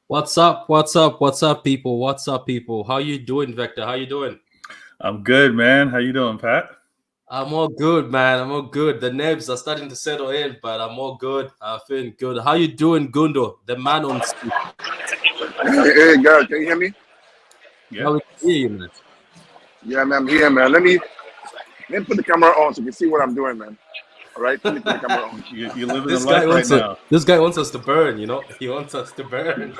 What's up? What's up? What's up, people? What's up, people? How you doing, Vector? How you doing? I'm good, man. How you doing, Pat? I'm all good, man. I'm all good. The nerves are starting to settle in, but I'm all good. I'm feeling good. How you doing, Gundo? The man on seat. Hey, girl, can you hear me? Yeah, Yeah. we can hear you, man. Yeah, man, I'm here, man. Let me put the camera on so you can see what I'm doing, man. All right, let me put the camera on. You're living the This guy life right wants us. now. This guy wants us to burn. He wants us to burn.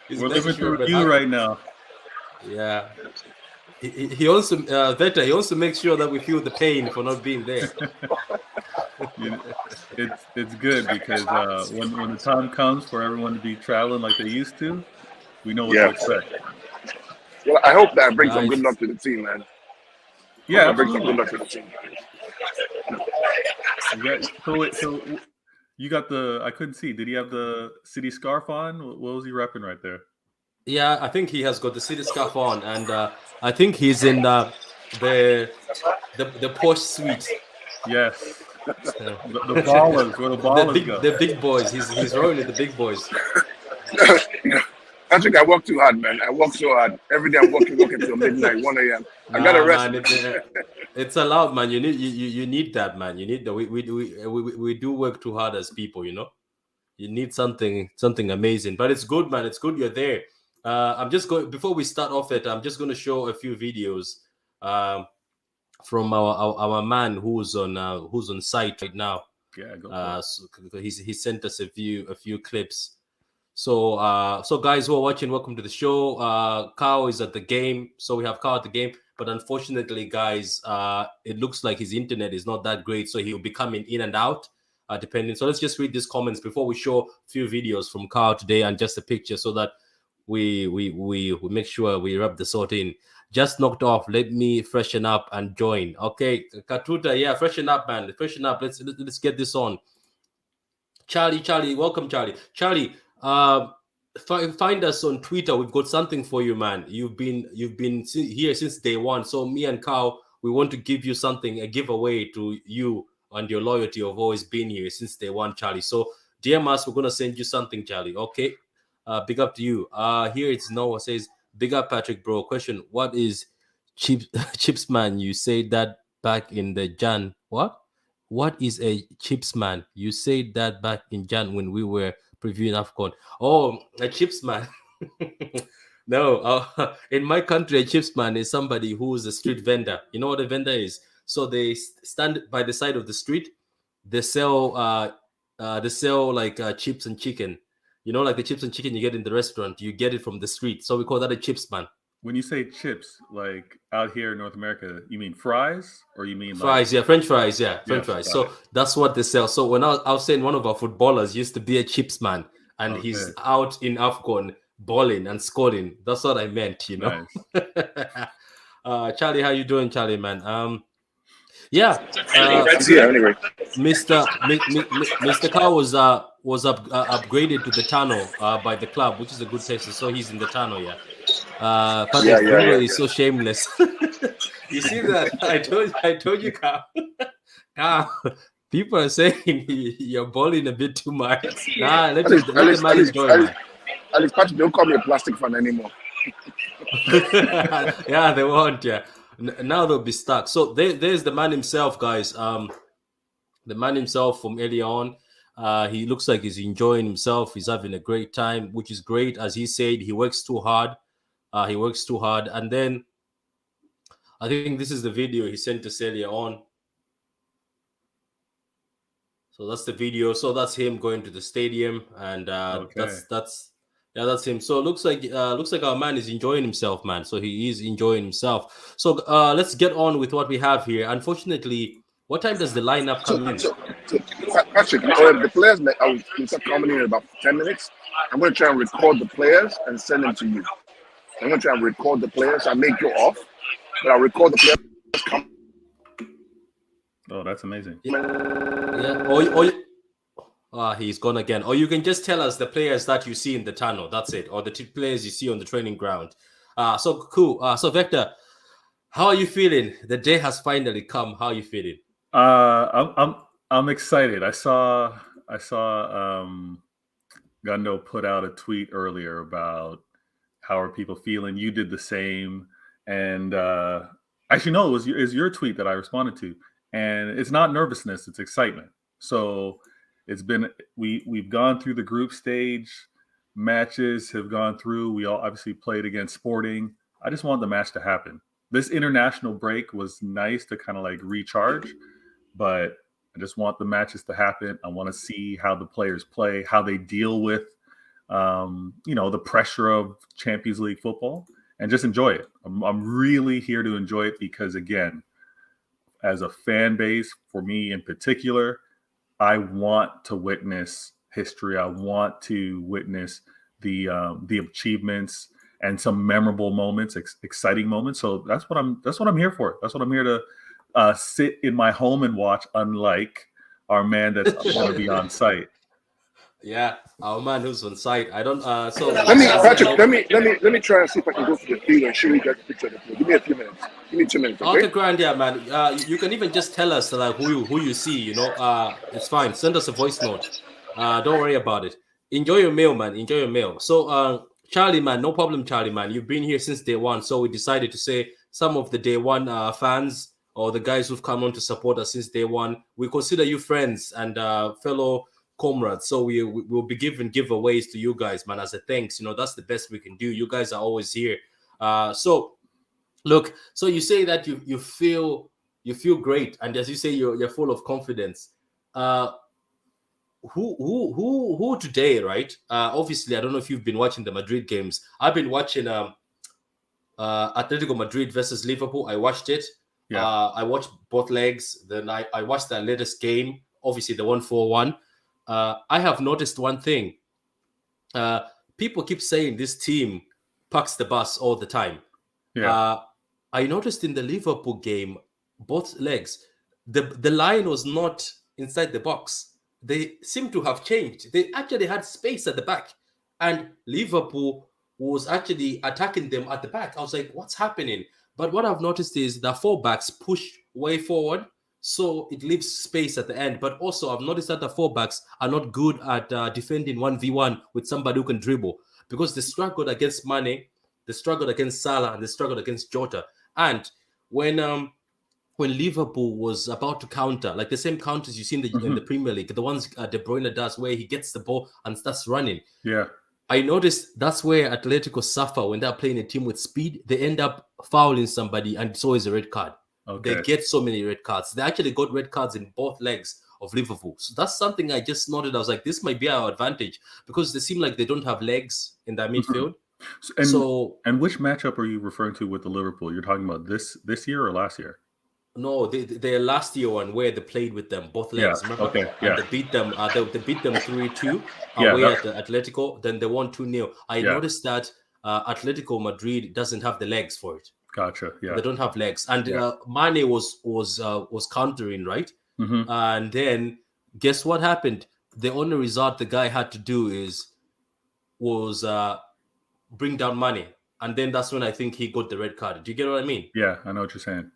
He's We're living making sure, through but you right now. yeah. He also Vector. He wants to make sure that we feel the pain for not being there. You- it's good because when the time comes for everyone to be traveling like they used to, we know what to Yeah. expect. Well, I hope that brings some good Nice. luck to the team, man. Hope Yeah, that brings some good absolutely. luck to the team. So you got the. I couldn't see. Did he have the city scarf on? What was he repping right there? Yeah, I think he has got the city scarf on, and I think he's in the the posh suite. Yes. Uh, The ballers, where the ballers go. the big boys. He's rolling with the big boys. Patrick, I work too hard, man. I work so hard. Every day I'm working till midnight, 1 a.m. I got to Nah, rest, man, man. it's allowed, man. You need that, man. You need that. We do work too hard as people. You need something amazing, but it's good, man. It's good you're there. I'm just going before we start off it. I'm just going to show a few videos from our man who's on site right now. Yeah, go for it. So he sent us a few clips. So guys who are watching, welcome to the show. Kao is at the game, so we have Kao at the game. But unfortunately, guys, it looks like his internet is not that great, so he'll be coming in and out, depending. So let's just read these comments before we show a few videos from Kao today and just a picture, so that we make sure we rub the salt in. Just knocked off. Let me freshen up and join. Okay, Katuta, yeah, freshen up, man. Freshen up. Let's get this on. Charlie, welcome, Charlie. Find us on Twitter. We've got something for you, man. You've been here since day one. So me and Carl, we want to give you something, a giveaway to you and your loyalty of always being here since day one, Charlie. So DM us. We're gonna send you something, Charlie. Okay. Big up to you. Here it's Noah says, big up, Patrick, bro. Question: what is chips? Chips, man? You say that back in the Jan. What is a chips man? You said that back in Jan when we were previewing AFCON. Oh, a chips man. No, in my country, a chips man is somebody who is a street vendor. You know what a vendor is? So they stand by the side of the street. They sell like chips and chicken. You know, like the chips and chicken you get in the restaurant. You get it from the street. So we call that a chips man. When you say chips, like out here in North America, you mean fries or you mean like Fries, yeah, French fries, yeah, French yes, fries. got So it. that's what they sell. So when I was saying one of our footballers used to be a chips man, and he's Okay, out in AFCON balling and scoring. That's what I meant. nice. Charlie, how you doing, Charlie, man? Yeah, uh, That's here, anyway. Mr. Carr was upgraded to the tunnel by the club, which is a good test. So he's in the tunnel, yeah. Yeah, Patrick yeah, Bruno yeah. is so shameless. You see that? I told you, Carl. Carl, people are saying you're balling a bit too much. Nah, At least, at let the least, at man least, enjoy, at least, man. at least, Patrick, don't call me a plastic fan anymore. Yeah, they won't. Yeah, now they'll be stuck. So there's the man himself, guys. The man himself from early on. He looks like he's enjoying himself. He's having a great time, which is great. As he said, he works too hard. And then I think this is the video he sent to Celia on. So that's the video. So that's him going to the stadium, and Okay. that's him. So it looks like our man is enjoying himself, man. So he is enjoying himself. So let's get on with what we have here. Unfortunately, what time does the lineup So, come in? so, so Patrick, the players, will start coming in about 10 minutes. I'm going to try and record the players and send them to you. I'm going to try and record the players. I make you off, but I'll record the players. Oh, that's amazing. Yeah. He's gone again. Or you can just tell us the players that you see in the tunnel. That's it. Or the two players you see on the training ground. So cool. So Vector, how are you feeling? The day has finally come. How are you feeling? I'm excited. I saw Gundo put out a tweet earlier about how are people feeling. You did the same, and actually, no, it was your tweet that I responded to, and it's not nervousness; it's excitement. So it's been we've gone through the group stage. Matches have gone through. We all obviously played against Sporting. I just want the match to happen. This international break was nice to kind of like recharge, but I just want the matches to happen. I want to see how the players play, how they deal with, the pressure of Champions League football, and just enjoy it. I'm really here to enjoy it because, again, as a fan base, for me in particular, I want to witness history. I want to witness the achievements and some memorable moments, exciting moments. So that's what I'm here for. That's what I'm here to sit in my home and watch. Unlike our man that's going to be on site. Yeah, our man who's on site. I don't. So Patrick, let me try and see if I can go to the field and show you guys a picture of the field. Give me a few minutes. Give me 2 minutes. Okay, grand, yeah, man. You can even just tell us like who you see. It's fine. Send us a voice note. Don't worry about it. Enjoy your meal, man. Enjoy your meal. So, Charlie, man, no problem, Charlie, man. You've been here since day one, so we decided to say some of the day one fans or the guys who've come on to support us since day one, we consider you friends and fellow comrades. So we'll be giving giveaways to you guys, man, as a thanks. That's the best we can do. You guys are always here. So look, so you say that you feel great, and as you say, you're full of confidence. Who today, right? Obviously, I don't know if you've been watching the Madrid games. I've been watching Atletico Madrid versus Liverpool. I watched it. Yeah. I watched both legs. Then I watched the latest game, obviously the 1-4-1. I have noticed one thing. People keep saying this team parks the bus all the time. Yeah. I noticed in the Liverpool game, both legs, the line was not inside the box. They seem to have changed. They actually had space at the back, and Liverpool was actually attacking them at the back. I was like, what's happening? But what I've noticed is the fullbacks push way forward, so it leaves space at the end. But also, I've noticed that the fullbacks are not good at defending 1v1 with somebody who can dribble, because they struggled against Mane, they struggled against Salah, and they struggled against Jota. And when Liverpool was about to counter, like the same counters you see in the Premier League, the ones De Bruyne does where he gets the ball and starts running. Yeah. I noticed that's where Atletico suffer when they're playing a team with speed. They end up fouling somebody, and it's always a red card. Okay. They get so many red cards. They actually got red cards in both legs of Liverpool. So that's something I just noted. I was like, this might be our advantage, because they seem like they don't have legs in their midfield. And which matchup are you referring to with the Liverpool? You're talking about this year or last year? No, their last year one where they played with them both legs. Yeah. Remember? Okay. Yeah. And they beat them. They beat them 3-2 Yeah, away at the Atletico. Then they won 2-0. I noticed that Atletico Madrid doesn't have the legs for it. Gotcha. Yeah. They don't have legs, and Mane was countering, right? Mm-hmm. And then guess what happened? The only result the guy had to do was bring down Mane, and then that's when I think he got the red card. Do you get what I mean? Yeah, I know what you're saying.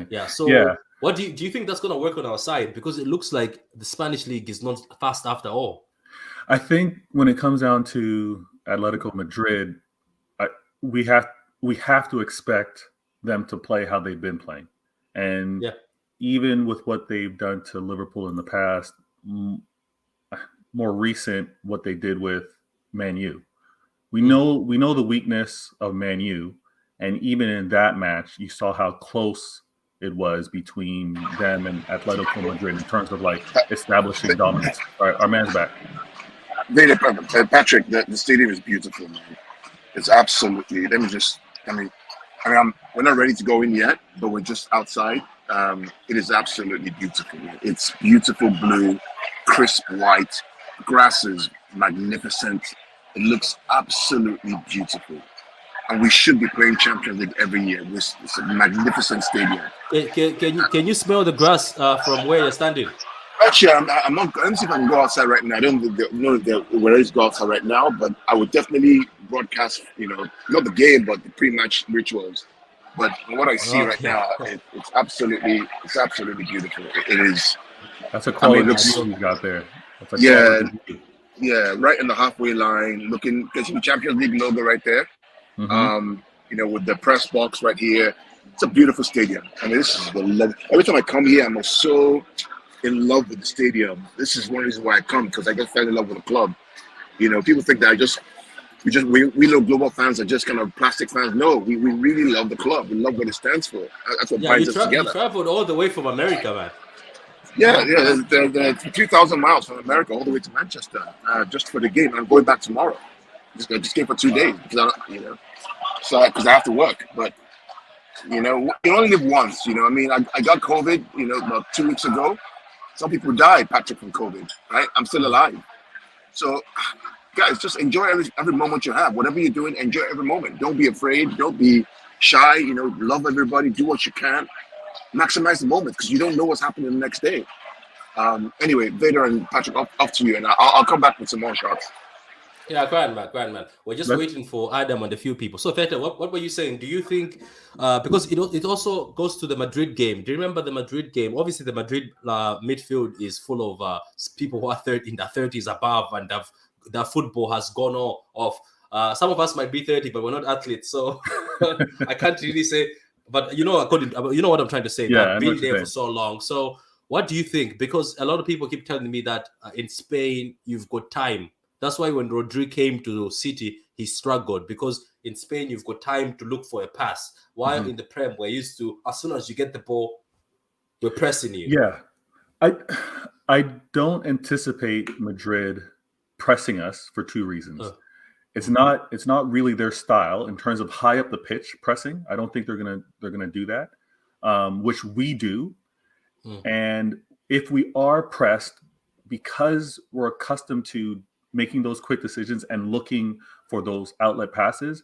Yeah. So what do you think that's going to work on our side? Because it looks like the Spanish league is not fast after all. I think when it comes down to Atletico Madrid, we have to expect them to play how they've been playing, and even with what they've done to Liverpool in the past, more recent what they did with Man U. We know the weakness of Man U. And even in that match, you saw how close it was between them and Atletico Madrid in terms of like establishing dominance. All right, our man's back. Patrick, the stadium is beautiful, man. It's absolutely. We're not ready to go in yet, but we're just outside. It is absolutely beautiful. It's beautiful blue, crisp white. Grass is magnificent. It looks absolutely beautiful. And we should be playing Champions League every year. It's a magnificent stadium. Can you smell the grass from where you're standing? Actually, I'm not. Let me see if I can go outside right now. I don't know if they're ready to go outside right now, but I would definitely broadcast. Not the game, but the pre-match rituals. But what I see right now, it's absolutely beautiful. It is. That's a quality you got there. Yeah, right in the halfway line, looking. There's the Champions League logo right there. Mm-hmm. With the press box right here. It's a beautiful stadium. I mean, this is the love. Every time I come here, I'm so in love with the stadium. This is one reason why I come, because I just fell in love with the club. People think that we know global fans are just kind of plastic fans. No, we really love the club. We love what it stands for. That's what Yeah, you binds us together. traveled all the way from America, man. Yeah. The 2,000 miles from America all the way to Manchester, just for the game. I'm going back tomorrow. Just came for 2 days because because I have to work. But you only live once. I mean, I got COVID. About 2 weeks ago. Some people died, Patrick, from COVID. Right? I'm still alive. So, guys, just enjoy every moment you have. Whatever you're doing, enjoy every moment. Don't be afraid. Don't be shy. Love everybody. Do what you can. Maximize the moment, because you don't know what's happening the next day. Anyway, Vader and Patrick, off to you, and I'll come back with some more shots. Yeah, grand man. We're just waiting for Adam and a few people. So, Vader, what were you saying? Do you think, because it also goes to the Madrid game. Do you remember the Madrid game? Obviously, the Madrid midfield is full of people who are in their 30s above, and their football has gone off. Some of us might be 30, but we're not athletes, so I can't really say. But you know what I'm trying to say. Yeah, I've been there for so long. So what do you think? Because a lot of people keep telling me that in Spain you've got time. That's why when Rodri came to City, he struggled, because in Spain you've got time to look for a pass. While in the Prem, we're used to, as soon as you get the ball, we're pressing you. Yeah, I don't anticipate Madrid pressing us for two reasons. It's not really their style in terms of high up the pitch pressing. I don't think they're gonna do that, which we do. And if we are pressed, because we're accustomed to making those quick decisions and looking for those outlet passes,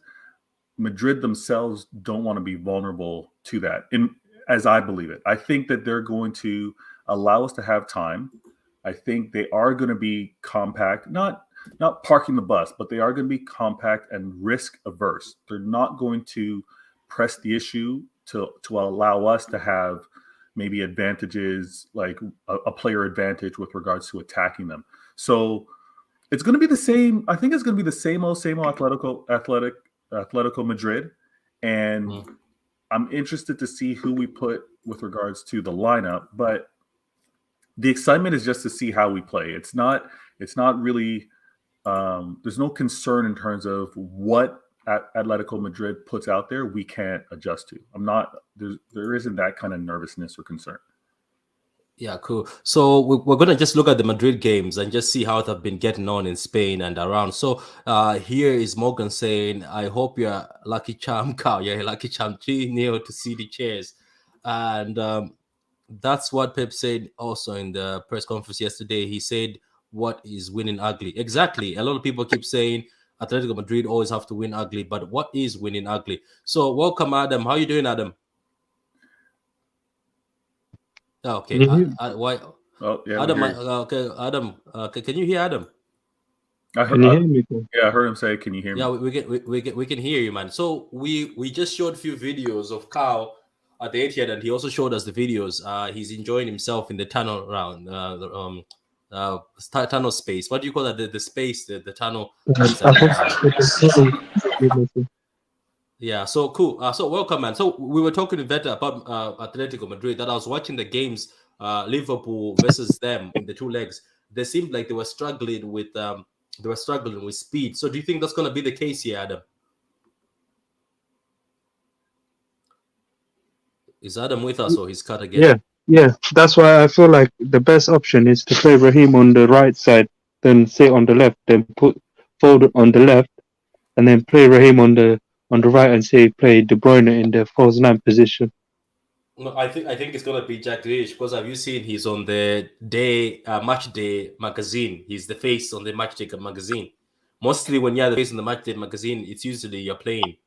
Madrid themselves don't want to be vulnerable to that. As I believe it, I think that they're going to allow us to have time. I think they are going to be compact, not parking the bus, but they are going to be compact and risk averse. They're not going to press the issue to allow us to have maybe advantages, like a player advantage with regards to attacking them. So it's going to be the same. I think it's going to be the same old Atletico Madrid. And I'm interested to see who we put with regards to the lineup, but the excitement is just to see how we play. It's not really, there's no concern in terms of what Atletico Madrid puts out there we can't adjust to. There isn't that kind of nervousness or concern. Yeah, cool. So we're going to just look at the Madrid games and just see how they've been getting on in Spain and around. So here is Morgan saying, I hope you're lucky charm, Carl. Yeah, lucky charm 3-0 to see the chairs. And that's what Pep said also in the press conference yesterday. He said, what is winning ugly? Exactly. A lot of people keep saying Atletico Madrid always have to win ugly, but what is winning ugly? So welcome, Adam. How are you doing, Adam? Okay. Why? Oh, yeah, Adam. Okay, Adam. Can you hear Adam? Can you hear me? Yeah, I heard him say, "Can you hear me?" Yeah, we can hear you, man. So we just showed a few videos of Carl at the Etihad, and he also showed us the videos. He's enjoying himself in the tunnel round, tunnel space. What do you call that? The space, the tunnel. Yeah, so cool. So welcome, man. So we were talking to Veta about Atletico Madrid. That I was watching the games, Liverpool versus them in the two legs. They seemed like they were struggling with speed. So do you think that's going to be the case here, Adam? Is Adam with us, or he's cut again? Yeah. That's why I feel like the best option is to play Raheem on the right side, then sit on the left, then put Foden on the left, and then play Raheem on the right, and say play De Bruyne in the false 9 position. No, I think it's gonna be Jack Grealish, because have you seen he's on the match day magazine? He's the face on the match day magazine. Mostly when you're the face on the match day magazine, it's usually you're playing.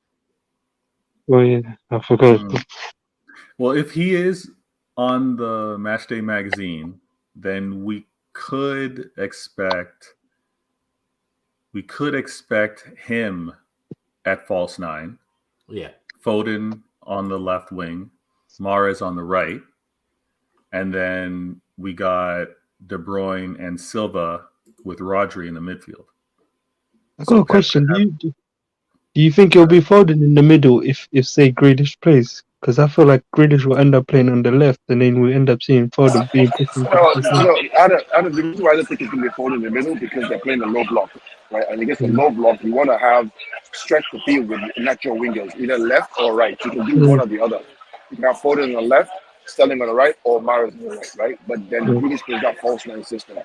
Oh yeah, I forgot. Well, if he is on the match day magazine, then we could expect him at false 9. Yeah. Foden on the left wing, Mahrez on the right, and then we got De Bruyne and Silva with Rodri in the midfield. I got a question. Do you think it'll be Foden in the middle if say Grealish plays? Because I feel like Grealish will end up playing on the left, and then we end up seeing Foden being pushed into the The reason why I don't think it can be Foden in the middle because they're playing a low block, right? And against the low block, you want to have stretch the field with natural wingers, either left or right. You can do one or the other. You can have Foden on the left, Sterling on the right, or Mahrez on the right, right? But then Grealish plays that false nine system.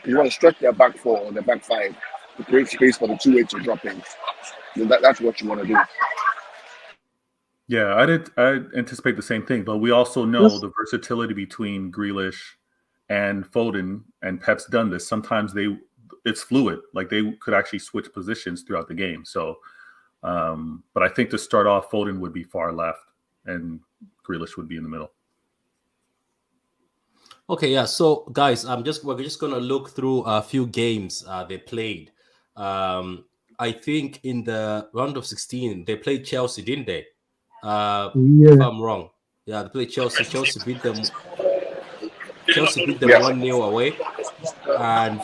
You want to stretch their back four or their back five to create space for the 2-8 to drop in. So that's what you want to do. Yeah, I anticipate the same thing, but we also know the versatility between Grealish and Foden, and Pep's done this. Sometimes it's fluid, like they could actually switch positions throughout the game. So, but I think to start off, Foden would be far left, and Grealish would be in the middle. Okay, yeah. So, guys, we're just gonna look through a few games they played. I think in the round of 16 they played Chelsea, didn't they? If I'm wrong, yeah, they played Chelsea. Chelsea beat them. Chelsea beat them 1-0 away, and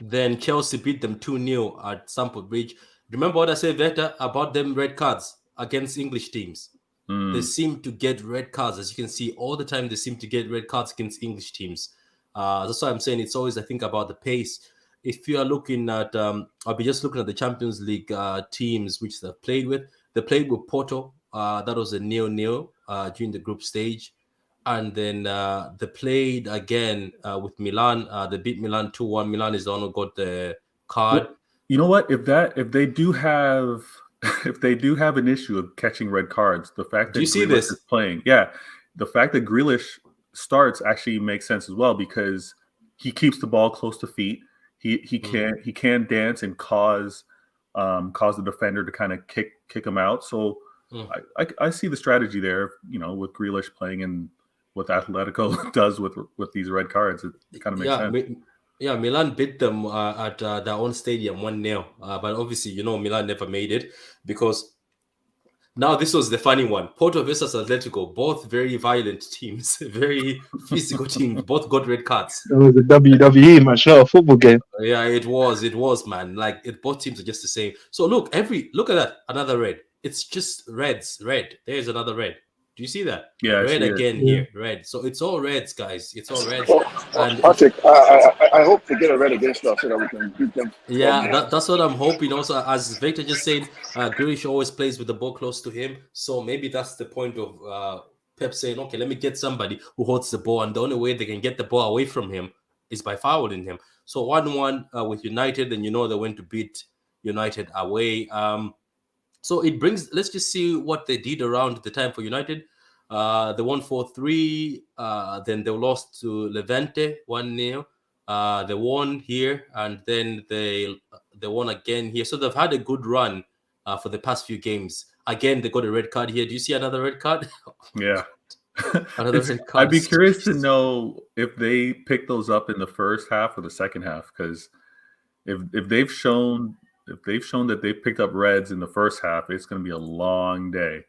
then Chelsea beat them 2-0 at Stamford Bridge. Remember what I said, Veta, about them red cards against English teams? They seem to get red cards, as you can see all the time. They seem to get red cards against English teams. That's why I'm saying it's always, I think, about the pace. If you are looking at, I'll be just looking at the Champions League teams which they've played with. They played with Porto. That was a 0-0 during the group stage. And then they played again with Milan. They beat Milan 2-1. Milan is the one who got the card. You know what? If they do have an issue of catching red cards, the fact that Grealish is playing, the fact that Grealish starts actually makes sense as well because he keeps the ball close to feet. He can dance and cause the defender to kind of kick him out. So I see the strategy there, with Grealish playing and what Atletico does with these red cards. It kind of makes sense. Milan beat them at their own stadium 1-0. But obviously, Milan never made it because now this was the funny one. Porto versus Atletico, both very violent teams, very physical teams, both got red cards. It was a WWE match, not a football game. Yeah, it was, man. Like both teams are just the same. So look at that, another red. It's just red. There's another red. Do you see that? Yeah, red again here, red. So it's all reds, guys. It's all reds. And Patrick, I hope to get a red against us so that we can beat them. Yeah, that's what I'm hoping. Also, as Victor just said, Grealish always plays with the ball close to him. So maybe that's the point of Pep saying, okay, let me get somebody who holds the ball, and the only way they can get the ball away from him is by fouling him. So 1-1 with United, and they went to beat United away. So it brings. Let's just see what they did around the time for United. They won 4-3. Then they lost to Levante 1-0. They won here, and then they won again here. So they've had a good run for the past few games. Again, they got a red card here. Do you see another red card? Yeah. Another red card. I'd be curious to know if they pick those up in the first half or the second half, because if they've shown that they picked up reds in the first half, it's going to be a long day.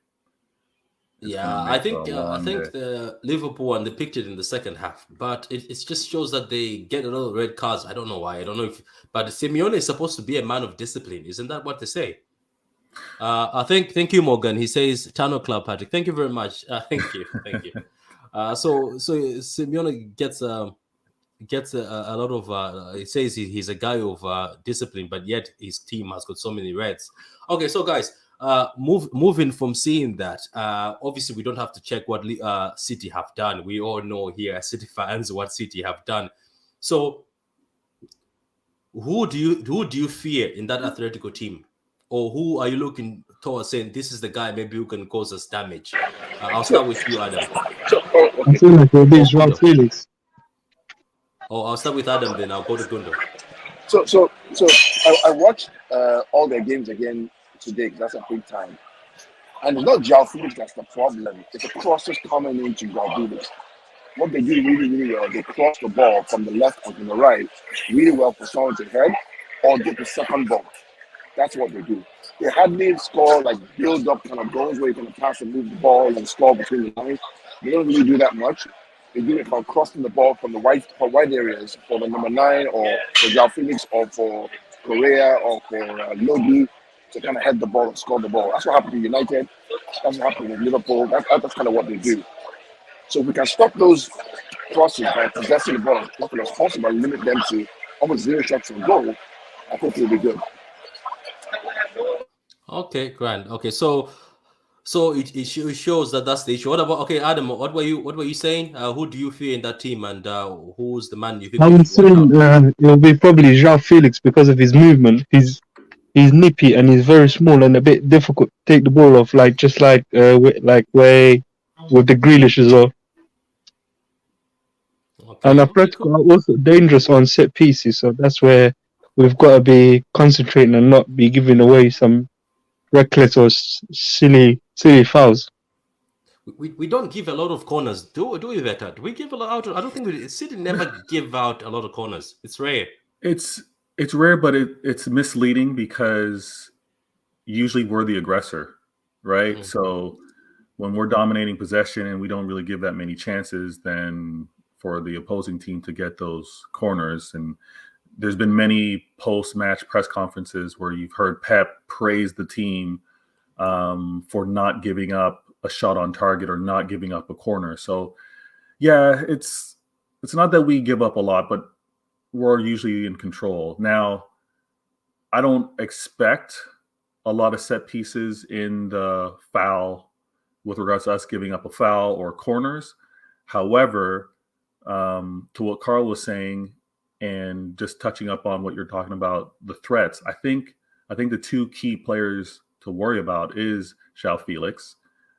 I think the Liverpool one, they picked it in the second half, but it just shows that they get a lot of red cards. I don't know why. I don't know but Simeone is supposed to be a man of discipline. Isn't that what they say? Thank you, Morgan. He says Tano Club, Patrick. Thank you very much. Thank you. So Simeone gets a lot of. He says he's a guy of discipline, but yet his team has got so many reds. Okay, so guys. Moving from seeing that, obviously we don't have to check what City have done. We all know here as City fans what City have done. So, who do you fear in that Atletico team, or who are you looking towards saying this is the guy maybe who can cause us damage? I'll start with you, Adam. I feel like it'll be João Felix. Oh, I'll start with Adam, then I'll go to Gundo. So I watched all their games again today, that's a big time. And it's not João Felix that's the problem. It's the crosses coming into João Felix. What they do really, really well, they cross the ball from the left or from the right really well for someone to head or get the second ball. That's what they do. They hardly score like build-up kind of goals where you can pass and move the ball and score between the lines. They don't really do that much. They do it from crossing the ball from the wide areas for the number 9 or for João Felix or for Correa or for Lodi to kind of head the ball and score the ball. That's what happened to United. That's what happened with Liverpool. That's kind of what they do. So if we can stop those crosses by possessing the ball as often as possible and limit them to almost 0 shots on goal, I think it'll be good. Okay, grand. Okay, so it shows that that's the issue. What about Adam? What were you saying? Who do you fear in that team, and who's the man you think? I'm saying it'll be probably João Felix because of his movement. He's nippy and he's very small and a bit difficult to take the ball off, like way with the Grealish as well. Okay. And Atletico are also dangerous on set pieces, so that's where we've got to be concentrating and not be giving away some reckless or silly fouls. We don't give a lot of corners, do we, Etihad? We give a lot out. I don't think City never give out a lot of corners. It's rare. It's rare, but it's misleading because usually we're the aggressor, right? Mm-hmm. So when we're dominating possession and we don't really give that many chances, then for the opposing team to get those corners. And there's been many post-match press conferences where you've heard Pep praise the team for not giving up a shot on target or not giving up a corner. So yeah, it's not that we give up a lot, but we're usually in control. Now, I don't expect a lot of set pieces in the foul with regards to us giving up a foul or corners. However, to what Carl was saying, and just touching up on what you're talking about, the threats, I think the 2 key players to worry about is João Felix,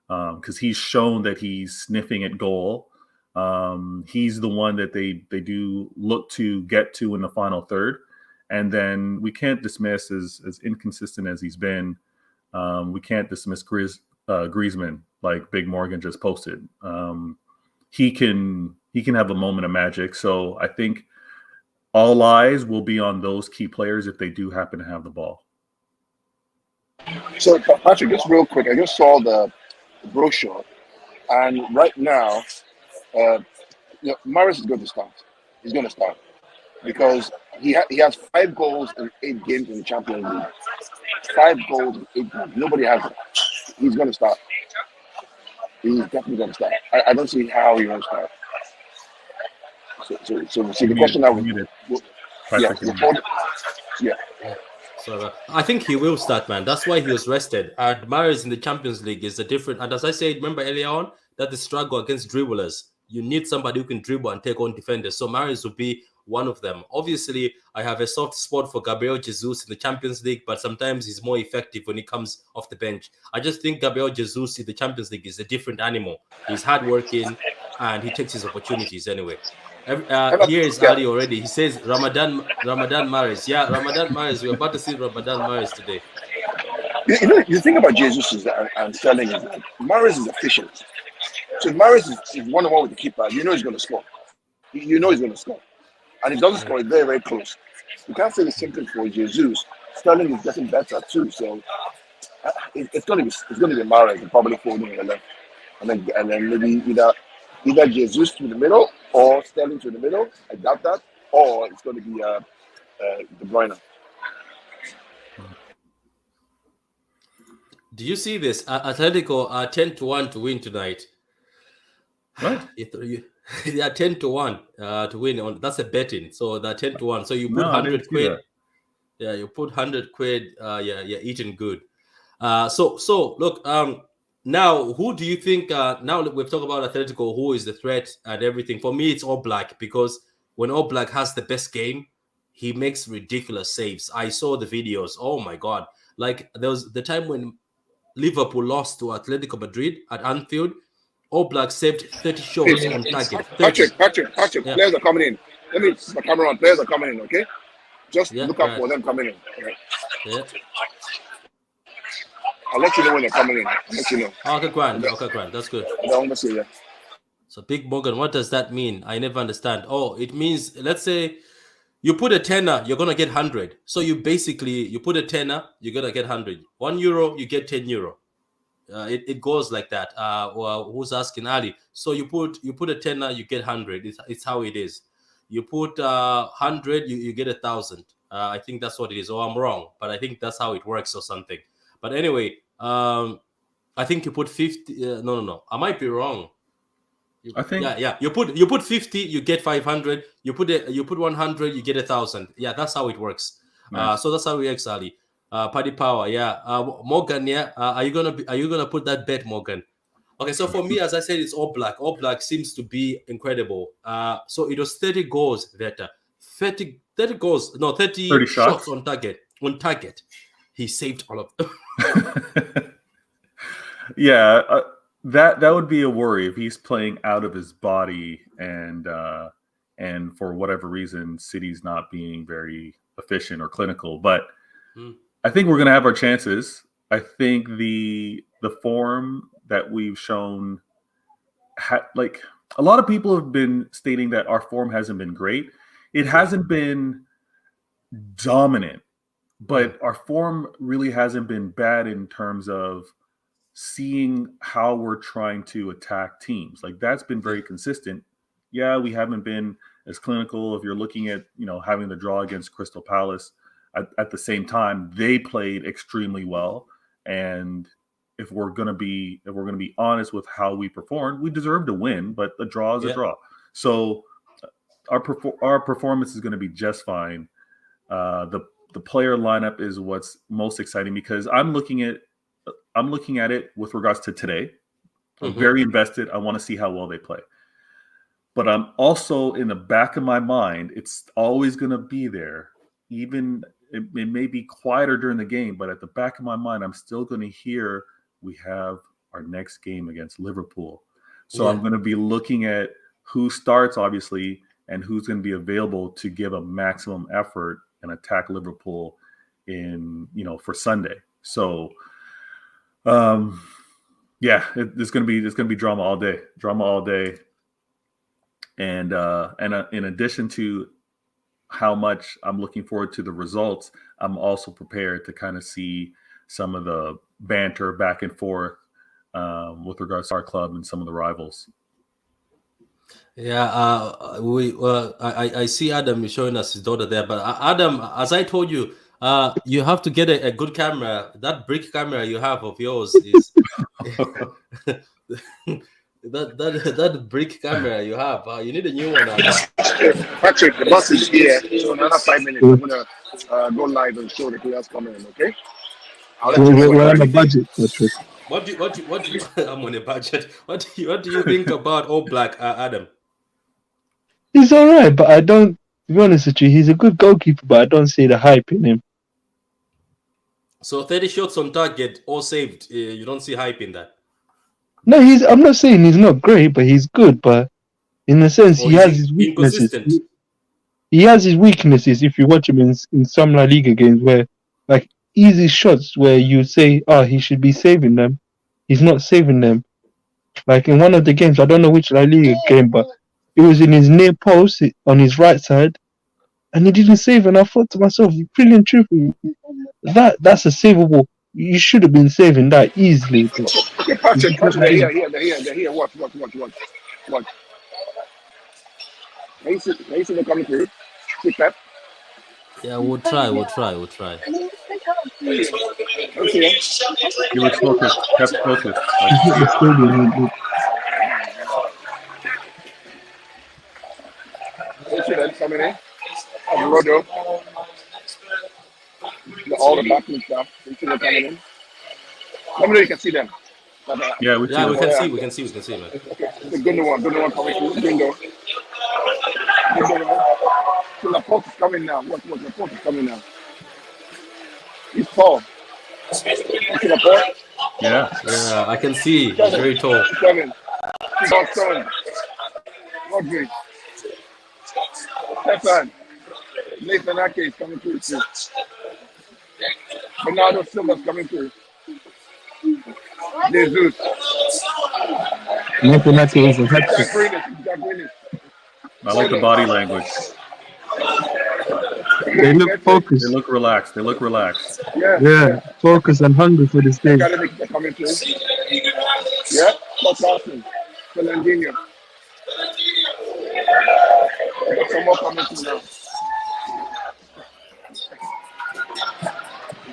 because he's shown that he's sniffing at goal. He's the one that they do look to get to in the final third. And then we can't dismiss, as inconsistent as he's been, we can't dismiss Griezmann, like Big Morgan just posted. He can have a moment of magic. So I think all eyes will be on those key players if they do happen to have the ball. So, Patrick, just real quick, I just saw the brochure, and right now, Maris is going to start. He's going to start because he has 5 goals in 8 games in the Champions League. 5 goals in 8 games. Nobody has it. He's going to start. He's definitely going to start. I don't see how he won't start. So the question now So I think he will start, man. That's why he was rested. And Mahrez in the Champions League is a different. And as I said, remember earlier on that the struggle against dribblers, you need somebody who can dribble and take on defenders. So Mahrez will be one of them. Obviously, I have a soft spot for Gabriel Jesus in the Champions League, but sometimes he's more effective when he comes off the bench. I just think Gabriel Jesus in the Champions League is a different animal. He's hardworking and he takes his opportunities anyway. Here is Ali already. He says Ramadan Mahrez. Yeah, Ramadan Mahrez. We're about to see Ramadan Mahrez today. You think about Jesus and Sterling is that Mahrez is efficient. So if Mahrez is 1-on-1 with the keeper, you know he's going to score. You know he's going to score. And he doesn't score, it's very, very close. You can't say the same thing for Jesus. Sterling is getting better too. So it's going to be Mahrez probably folding on the left. And then maybe either Jesus to the middle or Sterling to the middle. I doubt that. Or it's going to be De Bruyne. Do you see this? Atletico are 10-1 to win tonight. What? They are 10-1 to win. That's a betting. So they're 10-1. So you put 100 quid. Yeah, you put 100 quid. You're eating good. So look. Now, who do you think? Now we've talked about Atletico. Who is the threat and everything? For me, it's All Black, because when All Black has the best game, he makes ridiculous saves. I saw the videos. Oh my God! Like there was the time when Liverpool lost to Atletico Madrid at Anfield. All Black saved 30 shots on target. Patrick, yeah. Players are coming in. Let me put my camera on. Players are coming in, okay? Just look out for them coming in. Okay? Yeah. I'll let you know when they're coming in. I'll let you know. Okay, grand. That's good. So, Big Morgan, what does that mean? I never understand. Oh, it means, let's say, you put a tenner, you're going to get 100. So, you put a tenner, you're going to get 100. €1, you get €10. It goes like that. Well, who's asking Ali? So you put a tenner, you get 100. It's how it is. You put 100, you get 1,000. I think that's what it is. Or I'm wrong, but I think that's how it works or something. But anyway, I think you put 50. No. I might be wrong. I think yeah. You put 50, you get 500. You put 100, you get 1,000. Yeah, that's how it works. Nice. So that's how it works, Ali. Paddy Power, yeah. Morgan, yeah. Are you gonna put that bet, Morgan? Okay, so for me, as I said, it's All Black. All Black seems to be incredible. So it was 30 goals, Veta. 30 goals, no, 30 shots on target. On target, he saved all of them. Yeah, that would be a worry if he's playing out of his body and for whatever reason, City's not being very efficient or clinical. But I think we're going to have our chances. I think the form that we've shown, like a lot of people have been stating that our form hasn't been great. It hasn't been dominant, but our form really hasn't been bad in terms of seeing how we're trying to attack teams. Like that's been very consistent. Yeah, we haven't been as clinical. If you're looking at, having the draw against Crystal Palace, at the same time, they played extremely well. And if we're gonna be honest with how we performed, we deserve to win, but the draw is a draw. So our performance is going to be just fine. The player lineup is what's most exciting because I'm looking at it with regards to today. I'm very invested. I want to see how well they play. But I'm also in the back of my mind, it's always going to be there. Even it may be quieter during the game, but at the back of my mind, I'm still going to hear we have our next game against Liverpool. So I'm going to be looking at who starts, obviously, and who's going to be available to give a maximum effort and attack Liverpool for Sunday. So, it's going to be drama all day. And in addition to how much I'm looking forward to the results, I'm also prepared to kind of see some of the banter back and forth with regards to our club and some of the rivals. Yeah, I see Adam is showing us his daughter there, but Adam, as I told you, you have to get a good camera. That brick camera you have of yours is that brick camera you have. You need a new one. Patrick, the bus is here. So another 5 minutes, I'm gonna go live and show the players coming in. Okay. We're on a budget, Patrick. What do you? I'm on a budget. What do you think about All Black, Adam? He's all right, but I don't. To be honest with you, he's a good goalkeeper, but I don't see the hype in him. So 30 shots on target, all saved. You don't see hype in that. No, I'm not saying he's not great, but he's good. But in a sense, he has his weaknesses. He has his weaknesses. If you watch him in some La Liga games, where like easy shots, where you say, "Oh, he should be saving them," he's not saving them. Like in one of the games, I don't know which La Liga game, but it was in his near post on his right side, and he didn't save. And I thought to myself, "Brilliant, truthfully, that's a savable. You should have been saving that easily." Okay, Patrick, they're here. Watch. Mason, they're coming through. Quick tap. Yeah, we'll try. Okay. You were focused, kept focused. Coming in. Rodo. All the back and stuff. They're coming in. Let me know you can see them. Yeah, we can see, man. Okay, the good one coming through. Bingo. So Laporte is coming now. What? Laporte is coming now. He's tall. See Laporte? Yeah, I can see. He's very tall. He's coming. He's on stone. Rodri. Stefan. Nathan Ake is coming through too. Bernardo Silva's coming through. Jesus. Nathan Ake is a hat-trick. I like the body language. They look They focused. look relaxed. They look relaxed. Yeah, focused and hungry for this game. Academics are coming through. Yeah, that's awesome. Fernandinho. I got some more coming through now.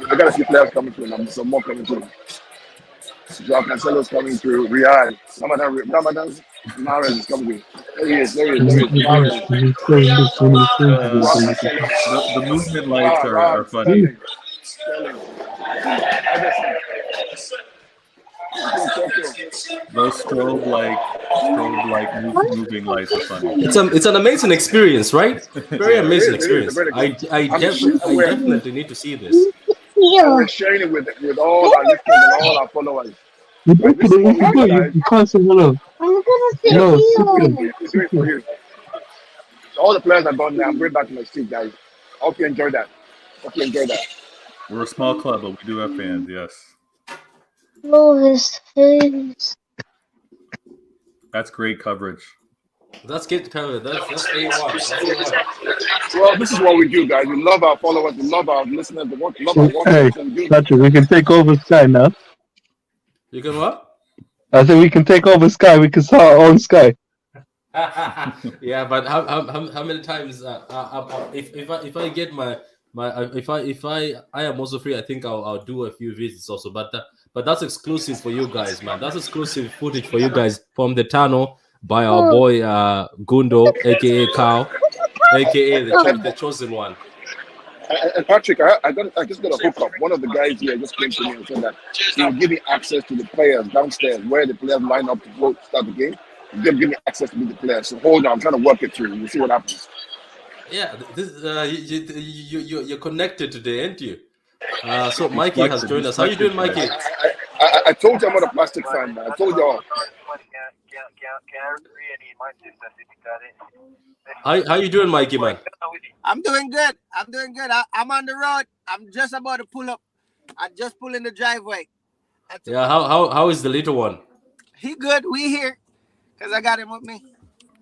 I got a few players coming through now. Some more coming through. Joao Cancelo's coming through. Real. Ramadan Mahrez is coming through. There he is. Mahrez. The movement lights are funny. Those strobe like moving lights are funny. It's an amazing experience, right? Very amazing experience. I definitely need to see this. We're sharing it with all our listeners and all our followers. You can't say hello. No, All the players are gone now. Bring back my seat, guys. Hope you enjoy that. We're a small club, but we do have fans. Yes. No, his face. That's great coverage. That's good coverage. That's A1. Well, this is what we do, guys. We love our followers. We love our listeners. We love our hey, watchers. Patrick, we can take over Sky now. You can what? I said we can take over Sky. We can start our own Sky. Yeah, but how many times if I get if I am also free, I think I'll do a few visits also. But that's exclusive for you guys, man. That's exclusive footage for you guys from the tunnel by our boy Gundo, aka Cow, aka the chosen one. And Patrick, I just got a hookup. One of the guys here just came to me and said that he will give me access to the players downstairs where the players line up to start the game. He's going to give me access to meet the players. So hold on, I'm trying to work it through. We'll see what happens. Yeah, this you're connected today, aren't you? So Mikey has joined us. How you doing, Mikey? I told you I'm not a plastic fan, man. I told y'all. How you doing, Mikey, man? I'm doing good. I'm on the road. I'm just about to pull up. I just pull in the driveway. Yeah, how is the little one? He good. We here because I got him with me.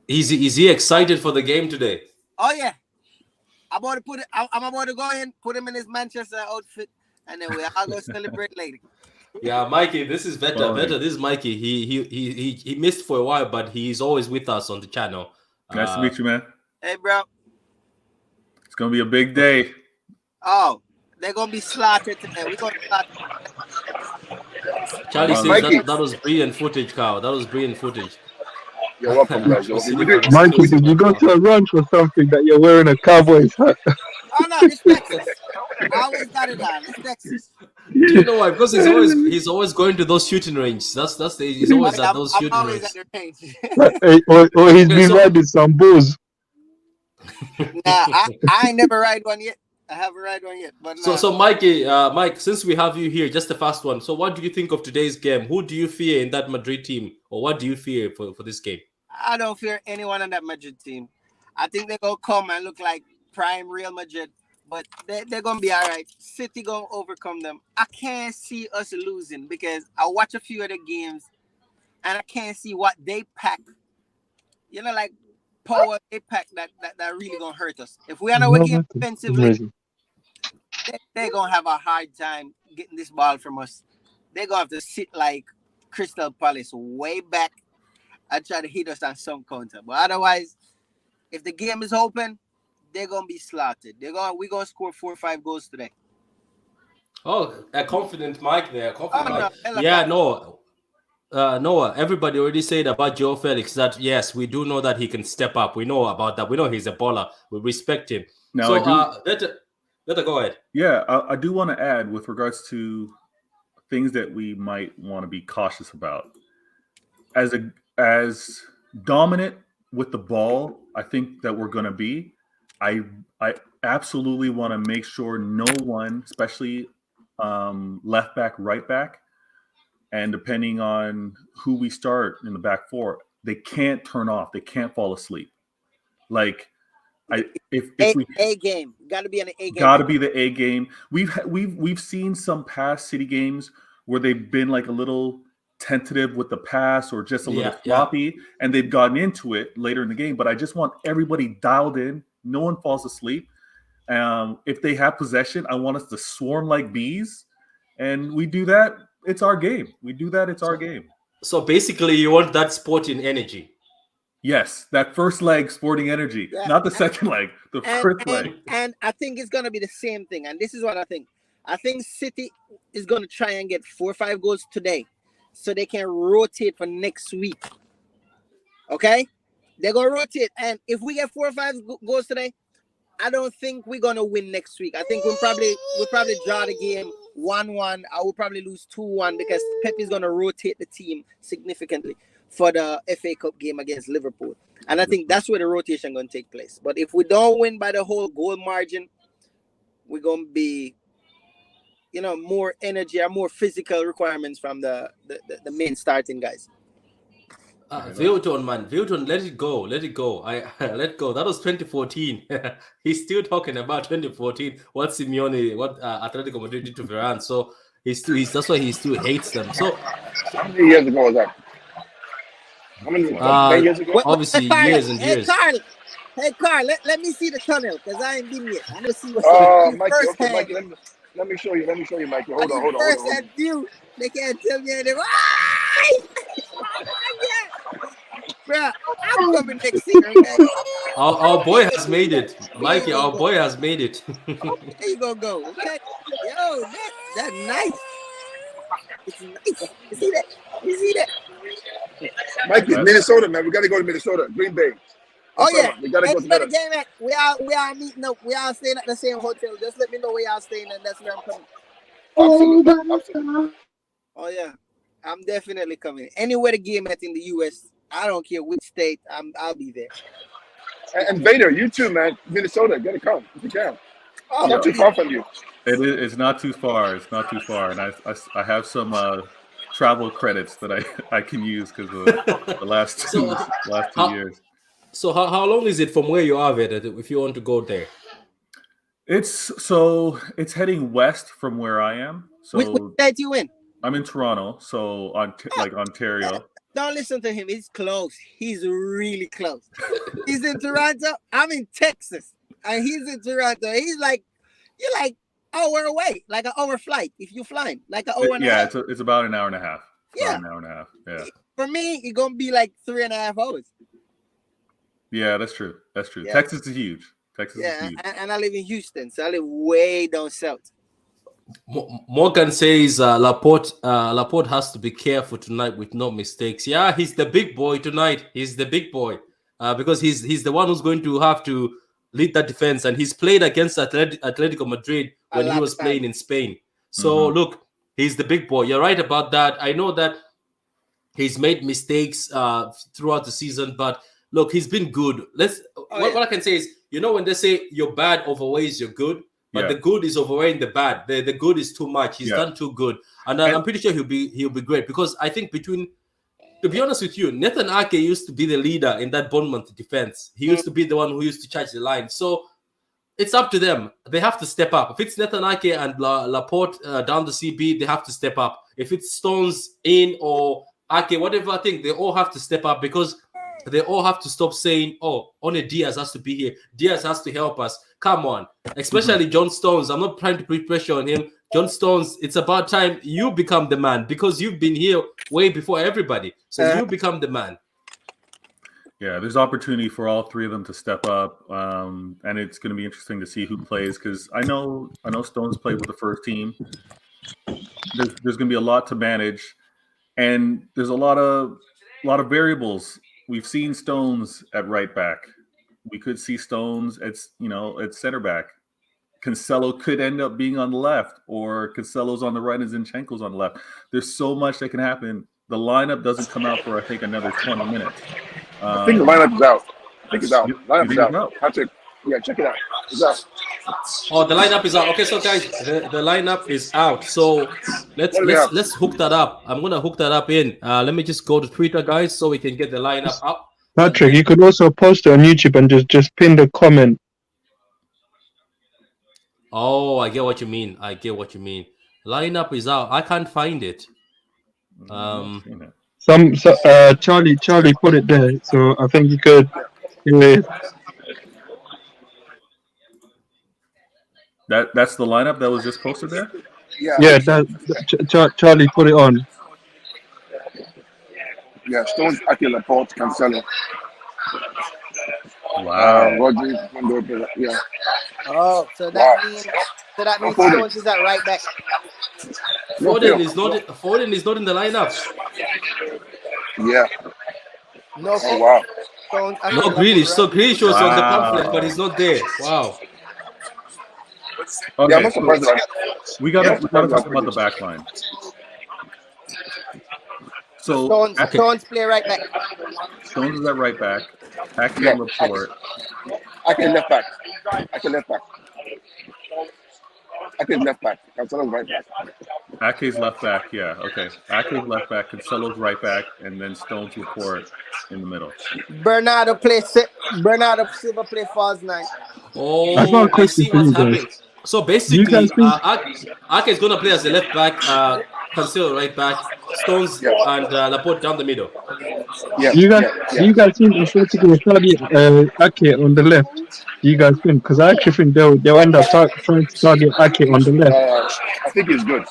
Is he excited for the game today? Oh yeah. I'm about to go in, put him in his Manchester outfit, and then I'll go celebrate later. Yeah, Mikey, this is better. This is Mikey. He missed for a while, but he's always with us on the channel. Nice to meet you, man. Hey, bro. It's gonna be a big day. Oh, they're gonna be slaughtered today. We're gonna slaughter. Charlie says that was brilliant footage, Carl. That was brilliant footage. You're welcome, guys. Mikey, did you go to a ranch or something that you're wearing a Cowboys hat? Oh no, it's Texas. I always got it on. It's Texas. Do you know why? Because he's always going to those shooting ranges. He's always at those shooting ranges. or he's been riding some bulls. Nah, I ain't never ride one yet. I haven't ride one yet. But so Mikey, Mike, since we have you here, just the first one. So what do you think of today's game? Who do you fear in that Madrid team, or what do you fear for this game? I don't fear anyone on that Madrid team. I think they're gonna come and look like prime Real Madrid, but they're gonna be all right. City gonna overcome them. I can't see us losing because I watch a few of the games and I can't see what they pack. You know, like power they pack that really gonna hurt us. If we are not working offensively, they're gonna have a hard time getting this ball from us. They're gonna have to sit like Crystal Palace way back and try to hit us on some counter. But otherwise, if the game is open, they're gonna be slaughtered. We're gonna score 4 or 5 goals today. Oh, a confident Mike there. No, Noah, everybody already said about Joe Felix that yes, we do know that he can step up. We know about that. We know he's a baller. We respect him. Now, so let go ahead. Yeah, I do want to add with regards to things that we might want to be cautious about. As dominant with the ball, I think that we're going to be. I absolutely want to make sure no one, especially left back, right back, and depending on who we start in the back four, they can't turn off. They can't fall asleep. Like, if we A game, got to be an A game. Got to be the A game. We've seen some past City games where they've been like a little tentative with the pass or just a little floppy, and they've gotten into it later in the game. But I just want everybody dialed in. No one falls asleep. If they have possession, I want us to swarm like bees, and we do that. It's our game. We do that. It's our game. So basically, you want that sporting energy. Yes, that first leg, sporting energy, not the second leg, the first leg. And I think it's gonna be the same thing. And this is what I think. I think City is gonna try and get 4 or 5 goals today, so they can rotate for next week. Okay, they're gonna rotate, and if we get 4 or 5 goals today, I don't think we're gonna win next week. I think we'll probably draw the game 1-1. I will probably lose 2-1 because Pep is gonna rotate the team significantly for the FA Cup game against Liverpool, and I think that's where the rotation gonna take place. But if we don't win by the whole goal margin, we're gonna be, more energy or more physical requirements from the main starting guys. Vilton, man, Vilton, let it go. Let go. That was 2014. He's still talking about 2014. What Simeone, what Atletico Madrid did to Varane. So that's why he still hates them. So how many years ago was that? How many 10 years ago? Obviously, years and years. Hey, Carl, let me see the tunnel because I ain't been yet. I want to see what's Mikey, let me show you, Mikey. Hold on. First-hand view. They can't tell me anything. Bro, I'm coming next year, okay? Our boy has made it. Mikey, our boy has made it. There you go, okay? Yo, that's nice. It's nice. You see that? Mikey, Minnesota, man. We got to go to Minnesota. Green Bay. Oh, yeah. We got to go together. We are meeting up. We are staying at the same hotel. Just let me know where y'all staying, and that's where I'm coming. Absolutely. Oh, yeah. I'm definitely coming. Anywhere the game at in the U.S., I don't care which state, I'll be there. And Vader, you too, man. Minnesota, gotta come if you can. Oh, not too far from you. It's not too far. It's not too far, and I have some travel credits that I can use because of the last two years. So how long is it from where you are, Vader, if you want to go there? It's heading west from where I am. So which state you in? I'm in Toronto, so Ontario. Don't listen to him. He's close. He's really close. He's in Toronto. I'm in Texas, and he's in Toronto. You're like hour away, like an hour flight. If you're flying, like an hour and a half. Yeah, it's about an hour and a half. Yeah, an hour and a half. Yeah. For me, it's gonna be like 3.5 hours. Yeah, that's true. Yeah. Texas is huge. Is huge. And I live in Houston, so I live way down south. Morgan says Laporte has to be careful tonight with no mistakes. Yeah, he's the big boy tonight. He's the big boy because he's the one who's going to have to lead that defense, and he's played against Atletico Madrid when he was playing in Spain. So look, he's the big boy. You're right about that. I know that he's made mistakes throughout the season, but look, he's been good. What I can say is, when they say your bad overweighs your good, but the good is overweighing the bad. The good is too much. He's done too good, and I'm pretty sure he'll be great because I think to be honest with you, Nathan Ake used to be the leader in that Bournemouth defense. He used to be the one who used to charge the line. So it's up to them. They have to step up. If it's Nathan Ake and Laporte down the CB, they have to step up. If it's Stones in or Ake, whatever, I think they all have to step up because they all have to stop saying, "Oh, only Diaz has to be here. Diaz has to help us." Come on, especially John Stones. I'm not trying to put pressure on him. John Stones, it's about time you become the man because you've been here way before everybody. So you become the man. Yeah, there's opportunity for all three of them to step up, and it's going to be interesting to see who plays because I know Stones played with the first team. There's going to be a lot to manage, and there's a lot of variables. We've seen Stones at right back. We could see Stones at center back. Cancelo could end up being on the left, or Cancelo's on the right and Zinchenko's on the left. There's so much that can happen. The lineup doesn't come out for I think another 20 minutes. I think the lineup is out. I think it's out. Lineup is out. Check it out. It's out. Oh, the lineup is out. Okay, so guys, the lineup is out. So let's hook that up. I'm gonna hook that up in. Let me just go to Twitter, guys, so we can get the lineup up. Patrick, you could also post it on YouTube and just pin the comment. Oh, I get what you mean. Lineup is out. I can't find it. Charlie put it there, so I think you could. That's the lineup that was just posted there. Yeah, Charlie put it on. Yeah, Stones, Ake, Laporte, Cancelo. Wow. Rodri, yeah. Oh, so Wow. that means Foden. Stones is at right back. No Foden Phil. is not. Foden is not in the lineup. Yeah. No, Oh wow. Stones. Ake, No Laporte, Grealish. So right? Grealish was on the Wow. pamphlet, but he's not there. Wow. Okay, Yeah, I'm not so surprised about we gotta Yeah, talk about the back line. So Stones, Ake, Stones play right back. Stones is at right back. Ake Yeah, and Laporte. Ake left back. Ake left back. Ake's left back. Cancelo's right back. Ake's left back. Yeah, okay. Ake's left back. Cancelo's right back, and then Stones, Laporte in the middle. Bernardo Silva play false 9. I got a Oh, I question see for you what's happening. guys. So Do you basically, guys think? Ake is gonna play as a left back, Cancelo right back, Stones Yeah. and Laporte down the middle. Yeah. Do you guys Yeah. do you guys think Atletico will target Ake on the left? Do you guys think? Because I actually think they'll end up trying to target Ake on the left. I think it's good.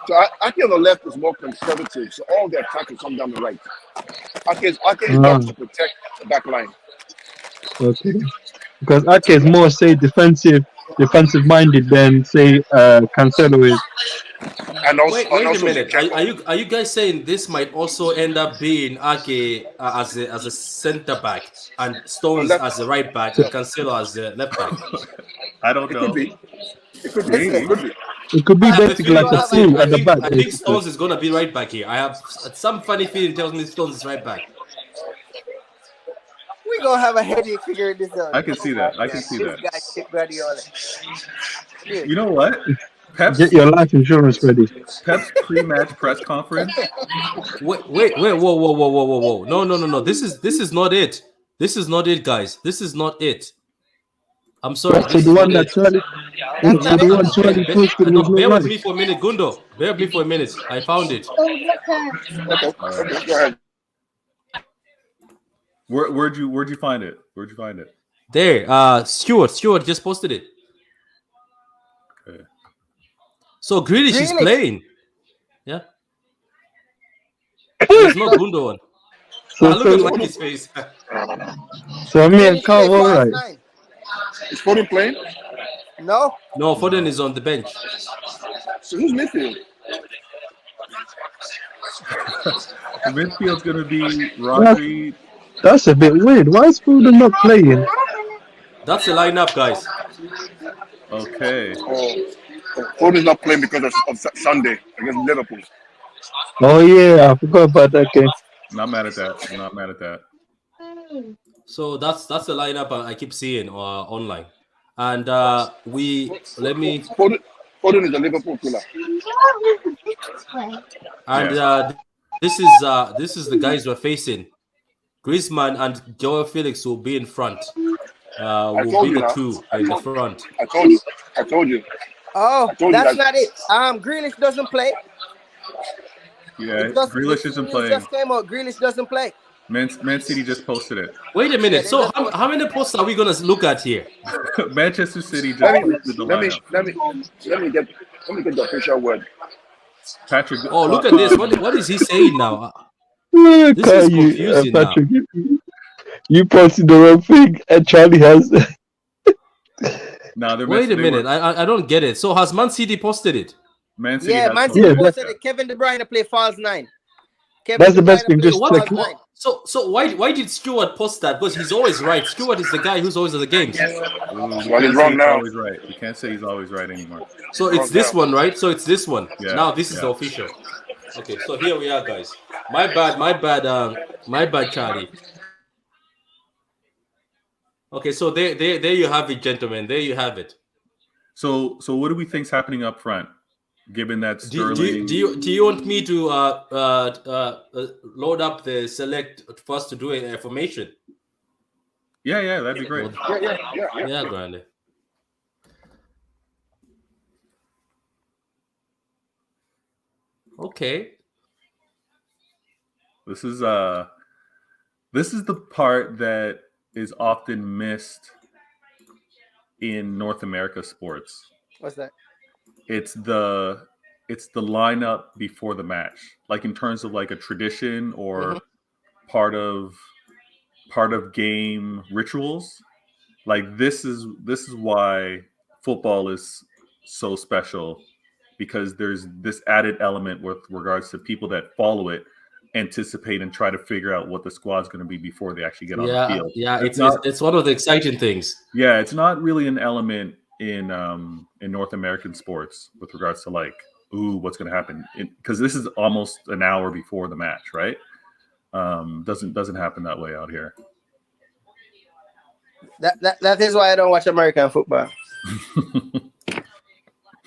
So Ake on the left is more conservative, so all the attack will come down the right. Ake is up to protect the back line. Okay. Because Ake is more say defensive minded than say Cancelo is. And also, Wait a minute. Are you guys saying this might also end up being Ake as a center back and Stones as a right back and Cancelo as a left back? I don't It know. could be. It could be. Maybe. It could be. It could be I have a basically feeling like a that's it. two at the back. I think Stones is gonna be right back here. I have some funny feeling tells me Stones is right back. We gonna have a headache figuring this out. I can see that. I can see This that. guy, Pep Guardiola. Dude. You know what? Pep's Get your life insurance ready. pre-match press conference. Wait, whoa. No. This is not it. This is not it, guys. This is not it. I'm sorry. So This the is one not that it. Charlie, That's so not the it. one Charlie posted was Bear not with right. me for a minute, Gundo. Bear with me for a minute. I found it. Okay. Okay. Go ahead. Where'd you find it? Where'd you find it? There. Stuart just posted it. Okay. So Grealish is Grealish. playing. Yeah. There's no Gundo on. Look at Mikey's face. So me and Grealish Carl play all false right. 9. Is Foden playing? No, No, Foden is on the bench. So who's midfield? The midfield's gonna be Rodri. That's a bit weird. Why is Foden not playing? That's the lineup, guys. Okay. Foden's not playing because of Sunday against Liverpool. Oh yeah, I forgot about that game. Not mad at that. I'm not mad at that. So that's the lineup I keep seeing online. And let me Foden is a Liverpool killer. and this is the guys we're facing. Griezmann and Joao Felix will be in front. Will told be you the now. two in the front. I told you. oh, told you that's that- not it. Grealish doesn't play. Yeah, It just- Grealish the isn't news playing. Just came out. Grealish doesn't play. Man City just posted it. Wait a minute. Yeah, So they just- how many posts are we gonna look at here? Manchester City just Let me posted the let me lineup. let me get the official word. Patrick. Oh, look at this. What is he saying now? Look This at is you, confusing now. Patrick. You posted the wrong thing, and Charlie has. Now they're Wait a they minute. were- I don't get it. So has Man City posted it? Man City. Yeah, has Man posted City it. posted it. Kevin De Bruyne play false 9. Kevin That's the De best Bruyne thing, play just false like- 9. So why did Stuart post that? Because he's always right. Stuart is the guy who's always at the games. We Well, he's can't wrong say now. Always right. We can't say he's always right anymore. So it's this one, right? So it's this one. Yeah, Now this is the yeah. official. Okay, so here we are, guys. My bad, Charlie. Okay, so there you have it, gentlemen. There you have it. So what do we think's happening up front? Given that Sterling. Do you want me to load up the select first to do a formation? Yeah, that'd be great. Yeah, Grande. Okay. This is the part that is often missed in North America sports. What's that? It's the lineup before the match, like in terms of like a tradition or part of game rituals. Like this is why football is so special, because there's this added element with regards to people that follow it, anticipate and try to figure out what the squad's going to be before they actually get on the field. Yeah, it's one of the exciting things. Yeah, it's not really an element in North American sports with regards to like, ooh, what's going to happen? Because this is almost an hour before the match, right? Doesn't happen that way out here. That is why I don't watch American football.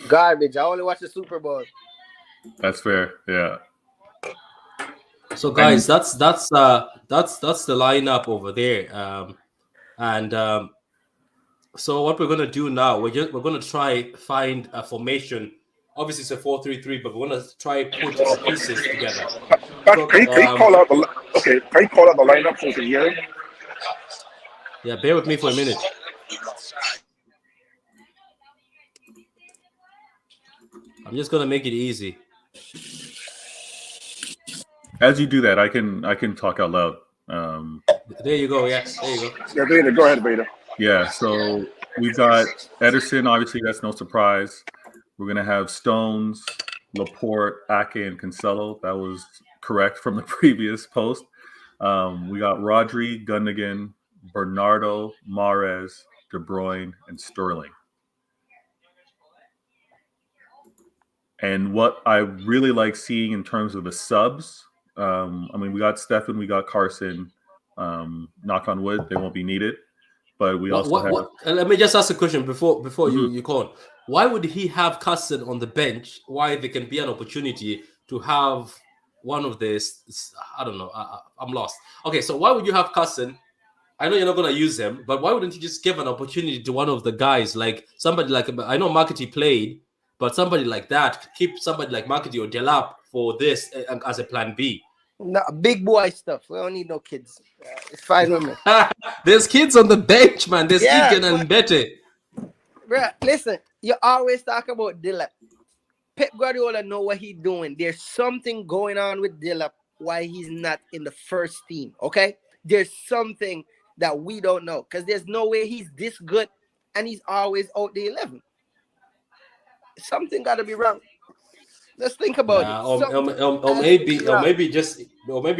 Garbage. I only watch the Super Bowl. That's fair. Yeah. So guys, that's the lineup over there. So what we're gonna do now, we're gonna try find a formation. Obviously, it's a 4-3-3, but we're gonna try put the pieces together. Can you call out the lineup so we can hear it? Yeah, bear with me for a minute. I'm just gonna make it easy. As you do that, I can talk out loud. There you go. Yeah, there you go. Yeah, Vader, go ahead, Vader. Yeah, so we've got Ederson. Obviously, that's no surprise. We're gonna have Stones, Laporte, Ake, and Cancelo. That was correct from the previous post. We got Rodri, Gundogan, Bernardo, Mahrez, De Bruyne, and Sterling. And what I really like seeing in terms of the subs, I mean, we got Stefan, we got Carson. Knock on wood, they won't be needed. But we also have. Let me just ask a question before you call on. Why would he have Carson on the bench? Why there can be an opportunity to have one of this? I don't know. I'm lost. Okay, so why would you have Carson? I know you're not going to use him, but why wouldn't you just give an opportunity to one of the guys, like somebody like, I know Markety played, but somebody like that, keep somebody like Markety or Delap for this as a plan B. No, big boy stuff. We don't need no kids. It's fine with me. There's kids on the bench, man. There's Egan and Betty. Bro, listen, you always talk about Delap. Pep Guardiola know what he's doing. There's something going on with Delap why he's not in the first team, okay? There's something that we don't know, because there's no way he's this good and he's always out the 11. Something got to be wrong. Let's think about it. Or maybe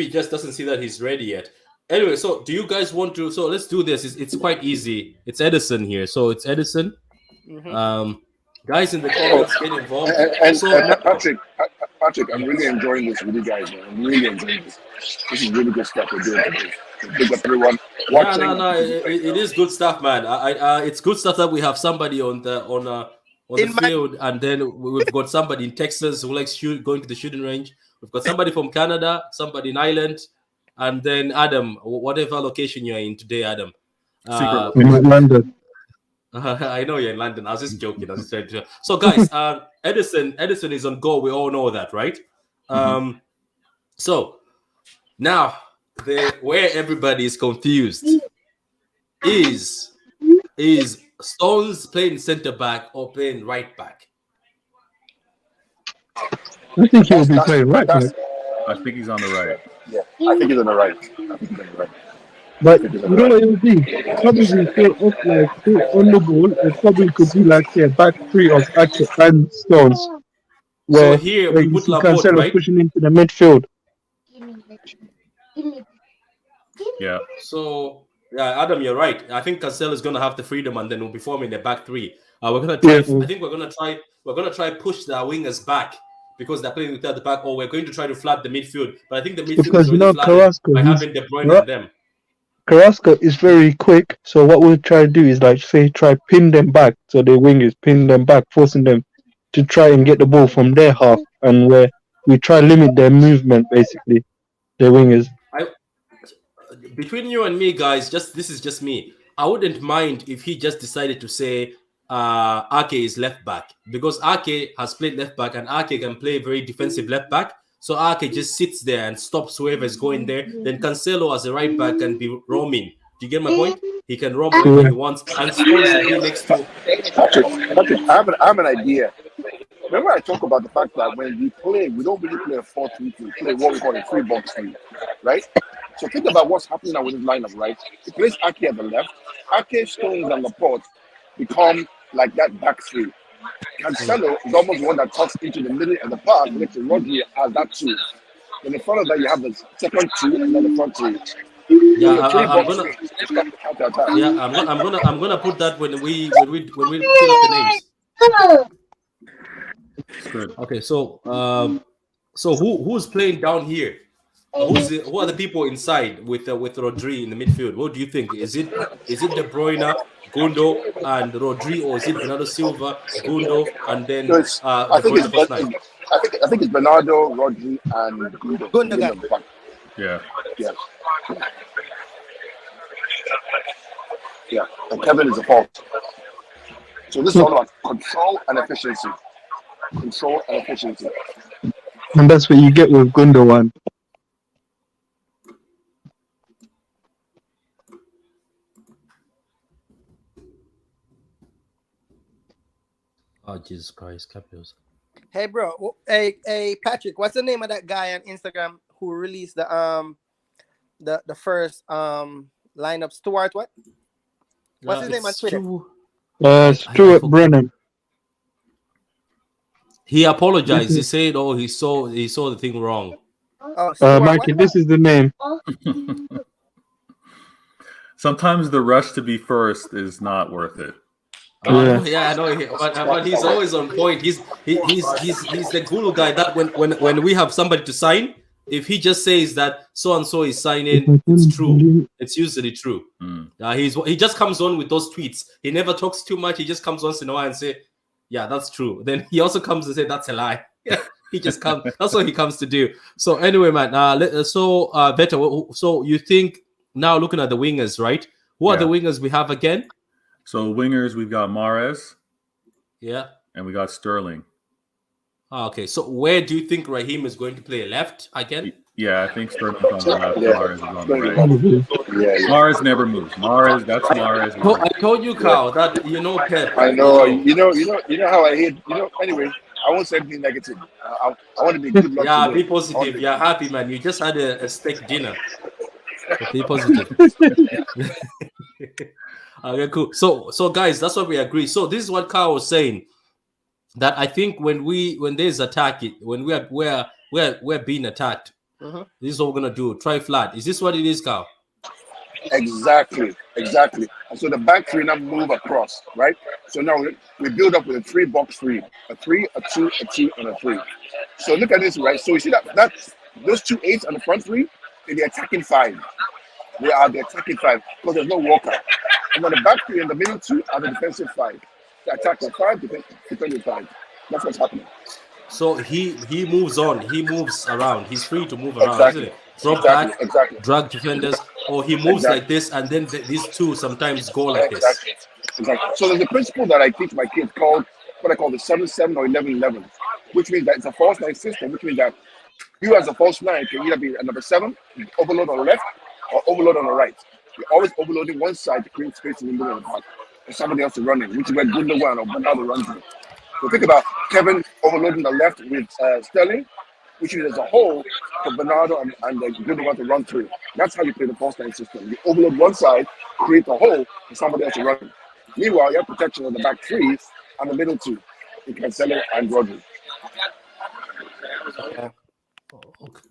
he just doesn't see that he's ready yet. Anyway, so do you guys want to? So let's do this. It's quite easy. It's Edison here. So it's Edison. Guys in the comments, get involved. And Patrick, I'm really enjoying this with you guys, man. I'm really enjoying this. This is really good stuff we're doing today. Big up everyone watching. No. It is good stuff, man. It's good stuff that we have somebody on the field, and then we've got somebody in Texas who likes going to the shooting range. We've got somebody from Canada, somebody in Ireland, and then Adam, whatever location you're in today, Adam. in London. I know you're in London. I was just joking. I was trying to. So, guys, Edison is on goal. We all know that, right? So now, where everybody is confused is Stones playing center back or playing right back? I think he'll be playing right back. I think he's on the right. Yeah, I think he's on the right. But you know what it would be? Probably still up like on the goal. It probably could be like a back three of Ake and Stones. Where, so here where we put Laporte, Laporte, right? pushing into the midfield. Yeah. So Adam, you're right. I think Cancelo is going to have the freedom, and then we'll be forming the back three. We're going to try. I think we're going to try push the wingers back because they're playing without the back, or we're going to try to flood the midfield. But I think the midfield because is already flooded by having De Bruyne and them. Carrasco is very quick, so what we'll try to do is try pin them back, so the wingers pin them back, forcing them to try and get the ball from their half, and where we try to limit their movement, basically, the wingers. Between you and me, guys, this is just me. I wouldn't mind if he just decided to say Ake is left back, because Ake has played left back and Ake can play very defensive left back. So Ake just sits there and stops whoever is going there. Then Cancelo as a right back can be roaming. Do you get my point? He can roam wherever he wants. And Stones will be next to Patrick, I have an idea. Remember, I talk about the fact that when we play, we don't really play a 4-3-3. We play what we call a 3-box-3, right? So think about what's happening now with this lineup, right? He plays Ake at the left. Ake, Stones, and Laporte become like that back three. Cancelo is almost one that tucks into the middle of the pass, next to Rodri as that two. Then in front of that, you have the second two and then the front three. Yeah, So the I'm 3-box-3 gonna. to stop the counter-attack. Yeah, I'm gonna put that when we fill up the names. Good. Okay, so who's playing down here? Who are the people inside with Rodri in the midfield? What do you think? Is it De Bruyne, Gundo, and Rodri, or is it Bernardo Silva, Gundo, and then So De it's, I think Bruyne it's first nine? I think it's Bernardo, Rodri, and Gundo. Gundogan. Yeah. Yeah. Yeah. And Kevin is a fault. So this is all about control and efficiency. Control and efficiency. And that's what you get with Gundogan. Oh Jesus Christ, Capios. Hey, bro. Hey, Patrick. What's the name of that guy on Instagram who released the first lineup? Stuart, what? What's his name on Twitter? Stuart Brennan. He apologized. He said, "Oh, he saw the thing wrong." Oh, Stuart, Mikey, what? this is the name. Sometimes the rush to be first is not worth it. Yeah, I know. But he's always on point. He's the guru guy that when we have somebody to sign, if he just says that so and so is signing, it's true. It's usually true. He just comes on with those tweets. He never talks too much. He just comes once in a while and say, "Yeah, that's true." Then he also comes and say, "That's a lie." He just comes. That's what he comes to do. So anyway, man. Veta. So you think now looking at the wingers, right? Who are the wingers we have again? So wingers, we've got Mahrez. Yeah. And we got Sterling. Okay. So where do you think Raheem is going to play? Left again? Yeah, I think Sterling's on the left. Yeah. Mahrez is on the right. Yeah. Mahrez never moves. That's Mahrez. No, I told you, Carl, that Pep. I know. You know how I hate. Anyway, I won't say anything negative. I want to be good luck. Yeah, today. be positive. You're happy, man. You just had a steak dinner. So be positive. Okay, cool. So guys, that's what we agree. So this is what Carl was saying. That I think when there's attack, when we're being attacked, this is what we're gonna do. Try flat. Is this what it is, Carl? Exactly. And so the back three now move across, right? So now we build up with a 3-box-3, a 3, a 2, a 2, and a 3. So look at this, right? So you see that's those 2 8s on the front three, they're the attacking 5. They are the attacking 5 because there's no Walker. And then the back three and the middle 2 are the defensive 5. The attacking 5, defensive 5. That's what's happening. So he moves on. He moves around. He's free to move around, isn't it? Drop back, drag defenders, or he moves like this, and then these two sometimes go like this. Exactly. So there's a principle that I teach my kids called what I call the 7-7 or 11-11, which means that it's a false 9 system, which means that you as a false 9 can either be a number 7, overload on the left, or overload on the right. You're always overloading one side to create space in the middle of the park, and somebody else to run in, which is where Gundogan or Bernardo runs in. So think about Kevin overloading the left with Sterling, which is as a whole for Bernardo and Gundogan to run through. That's how you play the false 9 system. You overload one side, create a hole for somebody else to run in. Meanwhile, you have protection on the back 3 and the middle 2, in Cancelo and Rodri. Okay,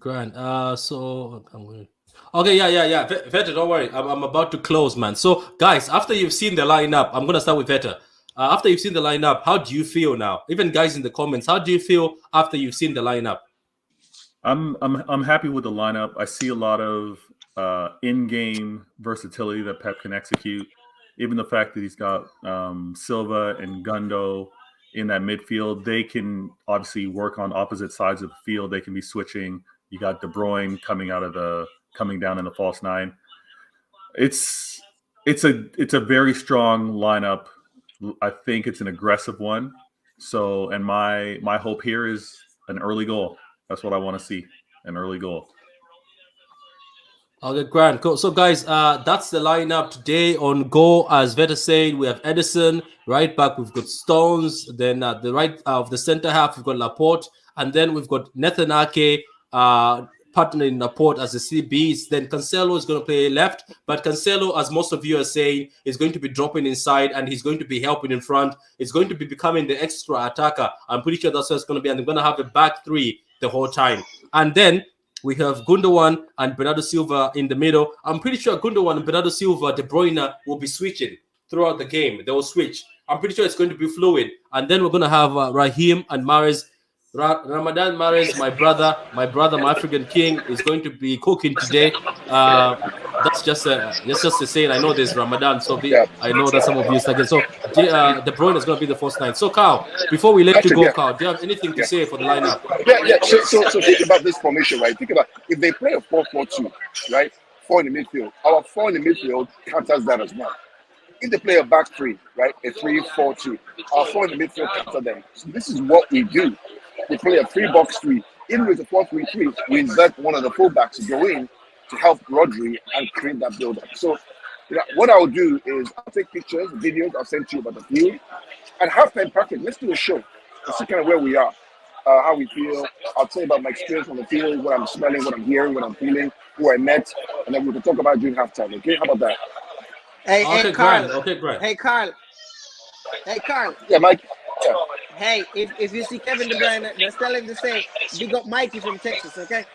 grand. So I'm going. Okay, yeah. Veta, don't worry. I'm about to close, man. So, guys, after you've seen the lineup, I'm gonna start with Veta. After you've seen the lineup, how do you feel now? Even guys in the comments, how do you feel after you've seen the lineup? I'm happy with the lineup. I see a lot of in-game versatility that Pep can execute. Even the fact that he's got Silva and Gundo in that midfield, they can obviously work on opposite sides of the field. They can be switching. You got De Bruyne coming down in the false 9. It's a very strong lineup. I think it's an aggressive one. So, and my hope here is an early goal. That's what I want to see, an early goal. Okay, grand. Cool. So, guys, that's the lineup today on Go. As Veta said, we have Edison. Right back, we've got Stones. Then the right of the center half, we've got Laporte. And then we've got Nathan Ake partnering Laporte as the CBs. Then Cancelo is going to play left. But Cancelo, as most of you are saying, is going to be dropping inside and he's going to be helping in front. It's going to be becoming the extra attacker. I'm pretty sure that's what it's going to be. And they're going to have a back three the whole time. And then we have Gundogan and Bernardo Silva in the middle. I'm pretty sure Gundogan and Bernardo Silva, De Bruyne will be switching throughout the game. They will switch. I'm pretty sure it's going to be fluid. And then we're going to have Raheem and Mahrez. Ramadan Mahrez, my brother, my African king, is going to be cooking today. That's just to say, I know there's Ramadan, so I know that some of you second. So De Bruyne is going to be the first night. So, Carl, before we let you go, Carl, do you have anything to say for the lineup? Yeah. So think about this formation, right? Think about if they play a 4-4-2, right? 4 in the midfield. Our 4 in the midfield counters that as well. If they play a back three, right? A 3-4-2, our 4 in the midfield counter them. So this is what we do. We play a 3-box-3. Even with a 4-3-3, we invert one of the fullbacks to go in to help Rodri and create that build-up. So what I'll do is I'll take pictures, videos, I'll send to you about the field. And halftime practice, let's do a show. Let's see kind of where we are, how we feel. I'll tell you about my experience on the field, what I'm smelling, what I'm hearing, what I'm feeling, who I met, and then we can talk about during halftime. Okay, how about that? Hey, Carl. Okay, great. Hey, Carl. Yeah, Mike. Yeah. Hey, if you see Kevin De Bruyne, just tell him to say, big up Mikey from Texas, okay?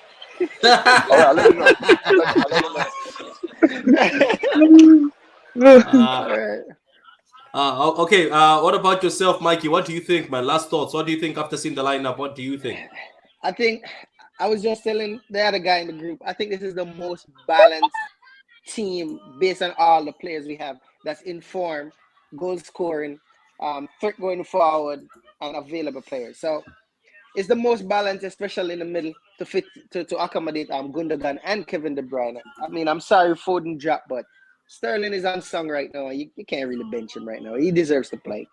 All right, I'll let him know. Okay. What about yourself, Mikey? What do you think, man? Last thoughts. What do you think after seeing the lineup? What do you think? I think I was just telling the other guy in the group, I think this is the most balanced team based on all the players we have that's in form, goal scoring, threat going forward, and available players. So it's the most balanced, especially in the middle, to fit to accommodate Gundogan and Kevin De Bruyne. I mean, I'm sorry Foden dropped, but Sterling is unsung right now. You can't really bench him right now. He deserves to play.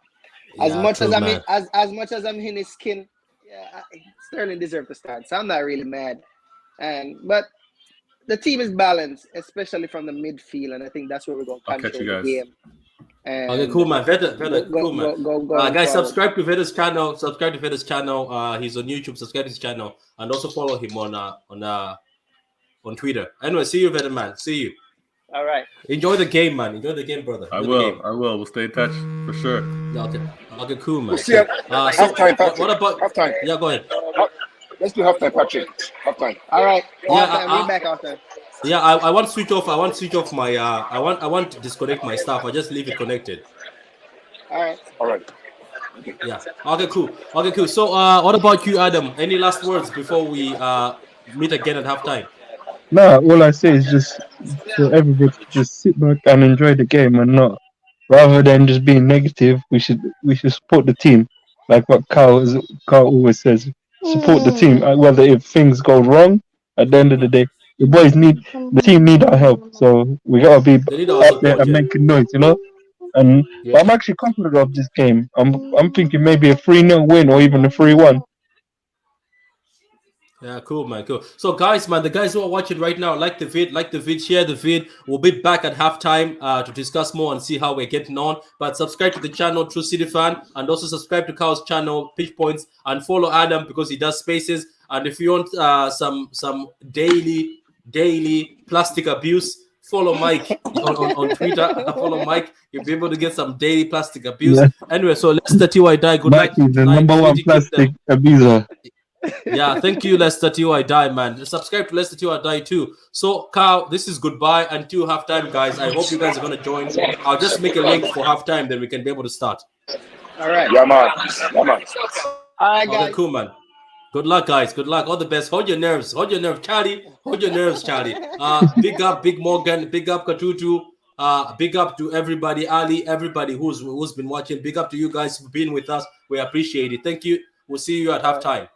As much as I'm in his skin, yeah, Sterling deserves to start. So I'm not really mad. But the team is balanced, especially from the midfield, and I think that's where we're going to control the game. Okay, cool, man. Veta, cool, man. Go guys, subscribe to Veta's channel. He's on YouTube. Subscribe to his channel, and also follow him on Twitter. Anyway, see you, Veta, man. See you. All right. Enjoy the game, man. Enjoy the game, brother. I will. We'll stay in touch for sure. Okay, cool, man. We'll see halftime, Patrick. What about halftime? Yeah, go ahead. Let's do halftime, Patrick. Halftime. All right. Yeah, we're back halftime. Yeah, I want to switch off. I want to switch off my. I want to disconnect my stuff. I just leave it connected. All right. Yeah. Okay, cool. So, what about you, Adam? Any last words before we meet again at halftime? No, all I say is just for everybody to just sit back and enjoy the game, and not rather than just being negative. We should support the team, like what Carl always says. Support the team, whether if things go wrong. At the end of the day, the team need our help, so we gotta be out there and making noise, And but I'm actually confident of this game. I'm thinking maybe a 3-0 win or even a 3-1. Yeah, cool, man, cool. So, guys, man, the guys who are watching right now, like the vid, share the vid. We'll be back at halftime to discuss more and see how we're getting on. But subscribe to the channel, True City Fan, and also subscribe to Carl's channel, Pitch Points, and follow Adam because he does spaces. And if you want some daily plastic abuse, follow Mike on Twitter. Follow Mike. You'll be able to get some daily plastic abuse. Yeah. Anyway, so Leicester TY die. Good Mike night. Is the number one plastic abuser. Yeah, thank you, Leicester TY die, man. Subscribe to Leicester TY die too. So, Carl, this is goodbye until halftime, guys. I hope you guys are going to join. I'll just make a link for halftime, then we can be able to start. All right. Yeah, man. All right, guys. Okay, cool, man. Good luck, guys. Good luck. All the best. Hold your nerves, Charlie. Hold your nerves, Charlie. Big up, Big Morgan. Big up, Katutu. Big up to everybody, Ali, everybody who's been watching. Big up to you guys for being with us. We appreciate it. Thank you. We'll see you at halftime.